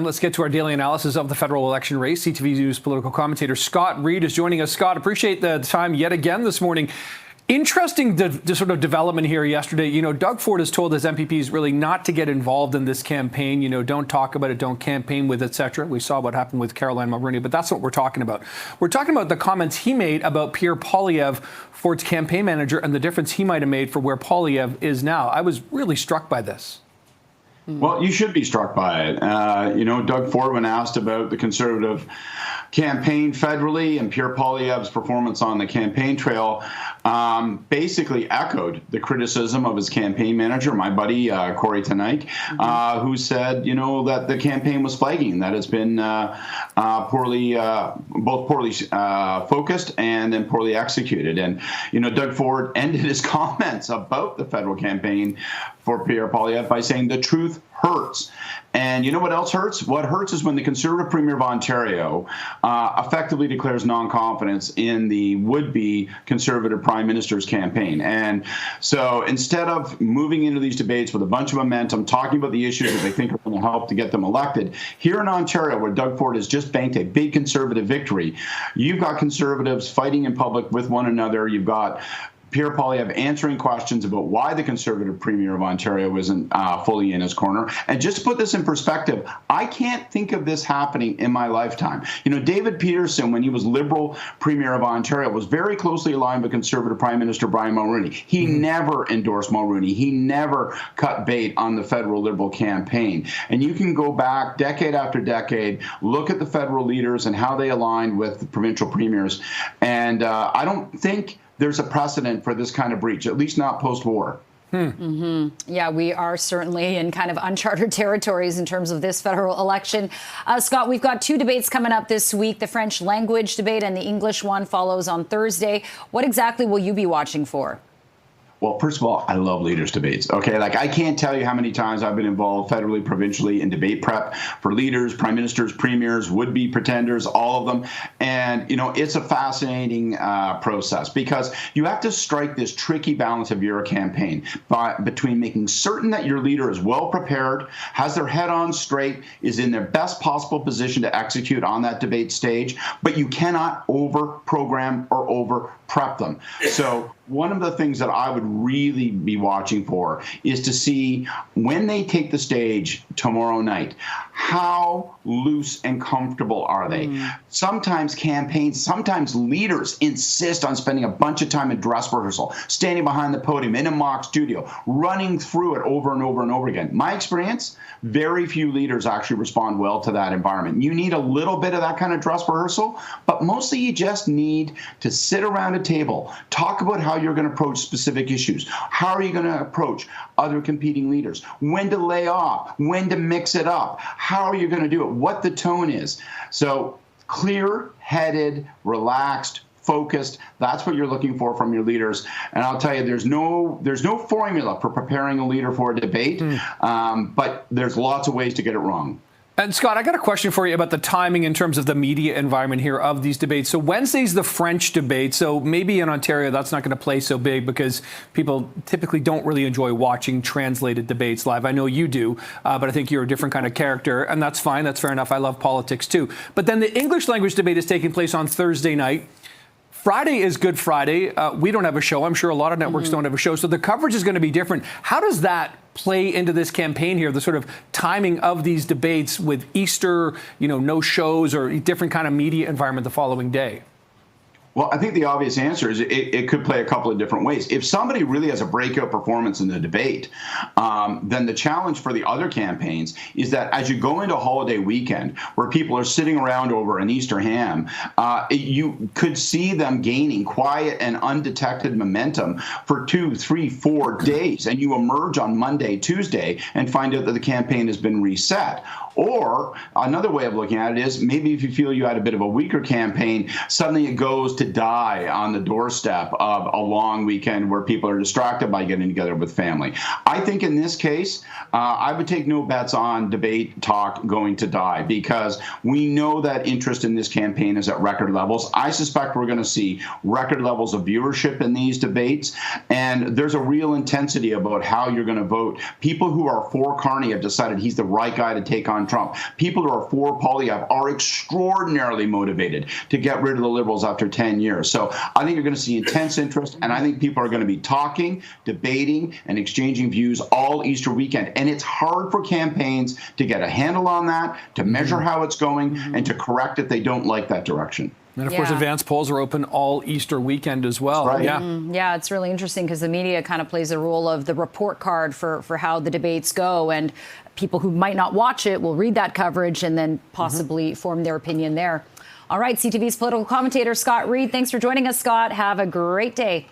Let's get to our daily analysis of the federal election race. CTV News political commentator Scott Reid is joining us. Scott, appreciate the time yet again this morning. Interesting sort of development here yesterday. You know, Doug Ford has told his MPPs really not to get involved in this campaign. You know, don't talk about it, don't campaign with, etc. We saw what happened with Caroline Mulroney, but that's what we're talking about. We're talking about the comments he made about Pierre Poilievre, Ford's campaign manager, and the difference he might have made for where Poilievre is now. I was really struck by this. Well, you should be struck by it. You know, Doug Ford, when asked about the Conservative campaign federally and Pierre Poilievre's performance on the campaign trail, basically echoed the criticism of his campaign manager, my buddy Corey Tonight, who said, you know, that the campaign was flagging, that it's been both poorly focused and then poorly executed. And, you know, Doug Ford ended his comments about the federal campaign for Pierre Poilievre by saying the truth hurts. And you know what else hurts? What hurts is when the Conservative Premier of Ontario effectively declares non-confidence in the would-be Conservative Prime Minister's campaign. And so instead of moving into these debates with a bunch of momentum, talking about the issues that they think are going to help to get them elected, here in Ontario, where Doug Ford has just banked a big Conservative victory, you've got Conservatives fighting in public with one another. You've got Pierre Poilievre answering questions about why the Conservative Premier of Ontario isn't fully in his corner. And just to put this in perspective, I can't think of this happening in my lifetime. You know, David Peterson, when he was Liberal Premier of Ontario, was very closely aligned with Conservative Prime Minister Brian Mulroney. He never endorsed Mulroney. He never cut bait on the federal Liberal campaign. And you can go back decade after decade, look at the federal leaders and how they aligned with the provincial premiers. And I don't think there's a precedent for this kind of breach, at least not post-war. Yeah, we are certainly in kind of uncharted territories in terms of this federal election. Scott, we've got two debates coming up this week. The French language debate and the English one follows on Thursday. What exactly will you be watching for? Well, first of all, I love leaders' debates. Okay, like I can't tell you how many times I've been involved federally, provincially in debate prep for leaders, prime ministers, premiers, would-be pretenders, all of them. And, you know, it's a fascinating process because you have to strike this tricky balance of your campaign between making certain that your leader is well prepared, has their head on straight, is in their best possible position to execute on that debate stage, but you cannot over-program or over-prep them. So one of the things that I would really be watching for is to see when they take the stage tomorrow night, how loose and comfortable are they? Sometimes campaigns, sometimes leaders insist on spending a bunch of time in dress rehearsal, standing behind the podium in a mock studio, running through it over and over and over again. My experience, very few leaders actually respond well to that environment. You need a little bit of that kind of dress rehearsal, but mostly you just need to sit around a table, talk about how you're going to approach specific issues. How are you going to approach other competing leaders? When to lay off, when to mix it up. How are you going to do it? What the tone is. So clear-headed, relaxed, focused. That's what you're looking for from your leaders. And I'll tell you, there's no formula for preparing a leader for a debate, but there's lots of ways to get it wrong. And Scott, I got a question for you about the timing in terms of the media environment here of these debates. So Wednesday's the French debate. So maybe in Ontario, that's not going to play so big because people typically don't really enjoy watching translated debates live. I know you do, but I think you're a different kind of character, and that's fine. That's fair enough. I love politics too. But then the English language debate is taking place on Thursday night. Friday is Good Friday. We don't have a show. I'm sure a lot of networks don't have a show. So the coverage is going to be different. How does that play into this campaign here, the sort of timing of these debates with Easter, you know, no shows or different kind of media environment the following day? Well, I think the obvious answer is it could play a couple of different ways. If somebody really has a breakout performance in the debate, then the challenge for the other campaigns is that as you go into a holiday weekend where people are sitting around over an Easter ham, you could see them gaining quiet and undetected momentum for 2, 3, 4 days. And you emerge on Monday, Tuesday, and find out that the campaign has been reset. Or another way of looking at it is maybe if you feel you had a bit of a weaker campaign, suddenly it goes to die on the doorstep of a long weekend where people are distracted by getting together with family. I think in this case, I would take no bets on debate talk going to die, because we know that interest in this campaign is at record levels. I suspect we're going to see record levels of viewership in these debates, and there's a real intensity about how you're going to vote. People who are for Carney have decided he's the right guy to take on Trump. People who are for Poilievre are extraordinarily motivated to get rid of the Liberals after 10 years. So I think you're going to see intense interest, and I think people are going to be talking, debating, and exchanging views all Easter weekend. And it's hard for campaigns to get a handle on that, to measure how it's going, and to correct if they don't like that direction. And of course, advanced polls are open all Easter weekend as well. Right. Yeah. Yeah, it's really interesting because the media kind of plays the role of the report card for how the debates go. And people who might not watch it will read that coverage and then possibly form their opinion there. All right, CTV's political commentator, Scott Reid. Thanks for joining us, Scott. Have a great day.